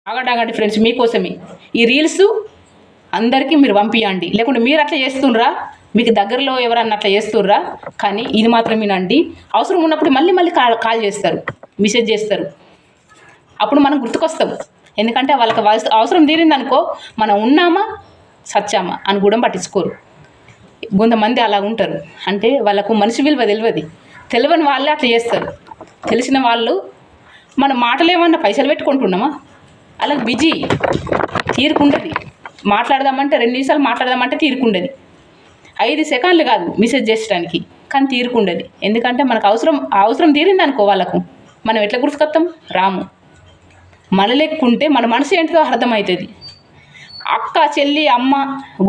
ఆగండి ఫ్రెండ్స్, మీకోసమే ఈ రీల్స్ అందరికీ మీరు పంపించండి. లేకుంటే మీరు అట్లా చేస్తుండ్రా, మీకు దగ్గరలో ఎవరన్నా అట్లా చేస్తుర్రా? కానీ ఇది మాత్రం వినండి, అవసరం ఉన్నప్పుడు మళ్ళీ మళ్ళీ కాల్ చేస్తారు, మెసేజ్ చేస్తారు. అప్పుడు మనం గుర్తుకొస్తాం. ఎందుకంటే వాళ్ళకి అవసరం తీరిందనుకో, మనం ఉన్నామా సచ్చామా అని కూడా పట్టించుకోరు. కొంతమంది అలా ఉంటారు. అంటే వాళ్ళకు మనిషి విలువ తెలియని వాళ్ళే అట్లా చేస్తారు. తెలిసిన వాళ్ళు మన మాటలు ఏమన్నా పైసలు పెట్టుకుంటున్నామా? అలా బిజీ తీరుకుండదు. మాట్లాడదామంటే 2 నిమిషాలు మాట్లాడదామంటే తీరుకుండదు. 5 సెకండ్లు కాదు మెసేజ్ చేసడానికి, కానీ తీరుకుండదు. ఎందుకంటే మనకు అవసరం తీరిందనుకో వాళ్ళకు, మనం ఎట్లా గుర్తుకొస్తాం? రాము. మన లెక్కుంటే మన మనసు ఏంటిదో అర్థమవుతుంది. అక్క, చెల్లి, అమ్మ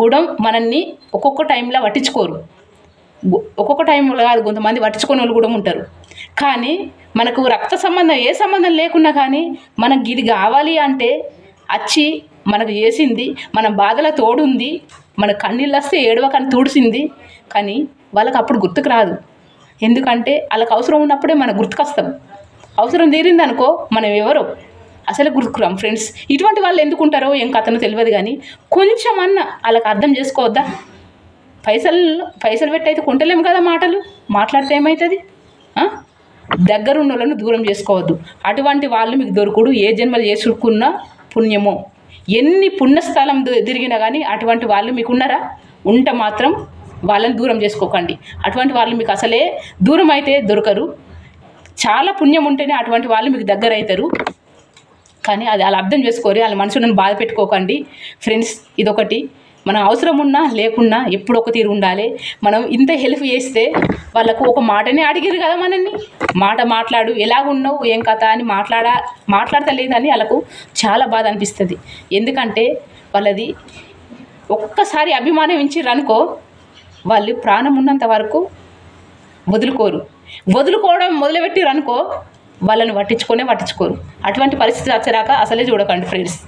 కూడా మనల్ని ఒక్కొక్క టైంలో పట్టించుకోరు. ఒక్కొక్క టైంలో కాదు, కొంతమంది పట్టించుకునే వాళ్ళు కూడా ఉంటారు. కానీ మనకు రక్త సంబంధం ఏ సంబంధం లేకున్నా కానీ మనకు ఇది కావాలి అంటే వచ్చి మనకు చేసింది, మన బాధల తోడుంది, మన కన్నీళ్ళు వస్తే ఏడవకని తుడిసింది. కానీ వాళ్ళకి అప్పుడు గుర్తుకు రాదు. ఎందుకంటే వాళ్ళకి అవసరం ఉన్నప్పుడే మనకు గుర్తుకొస్తాం. అవసరం తీరిందనుకో మనం ఎవరో అసలు గుర్తుకురాం. ఫ్రెండ్స్, ఇటువంటి వాళ్ళు ఎందుకుంటారో ఏం కథనో తెలియదు. కానీ కొంచెమన్నా వాళ్ళకి అర్థం చేసుకోవద్దా? పైసలు పెట్టి అయితే కొంటలేము కదా. మాట్లాడితే ఏమవుతుంది? దగ్గరున్న వాళ్ళను దూరం చేసుకోవద్దు. అటువంటి వాళ్ళు మీకు దొరుకుడు ఏ జన్మలు చేసుకున్న పుణ్యమో. ఎన్ని పుణ్యస్థలం తిరిగినా కానీ అటువంటి వాళ్ళు మీకున్నారా? ఉంటే మాత్రం వాళ్ళని దూరం చేసుకోకండి. అటువంటి వాళ్ళు మీకు అసలే దూరం అయితే దొరకరు. చాలా పుణ్యం ఉంటేనే అటువంటి వాళ్ళు మీకు దగ్గర అవుతారు. కానీ అది అలా అర్థం చేసుకోరు. వాళ్ళ మనసులను బాధ పెట్టుకోకండి. ఫ్రెండ్స్, ఇదొకటి. మనం అవసరం ఉన్నా లేకున్నా ఎప్పుడు ఒక తీరు ఉండాలి. మనం ఇంత హెల్ప్ చేస్తే వాళ్ళకు ఒక మాటనే అడిగారు కదా మనల్ని, మాట్లాడు, ఎలాగున్నావు, ఏం కథ అని మాట్లాడతలేదని వాళ్ళకు చాలా బాధ అనిపిస్తుంది. ఎందుకంటే వాళ్ళది ఒక్కసారి అభిమానం ఇచ్చిర్రనుకో, వాళ్ళు ప్రాణం ఉన్నంత వరకు వదులుకోవడం మొదలుపెట్టిర్రనుకో వాళ్ళని పట్టించుకోరు. అటువంటి పరిస్థితి వచ్చరాక అసలే చూడకండి ఫ్రెండ్స్.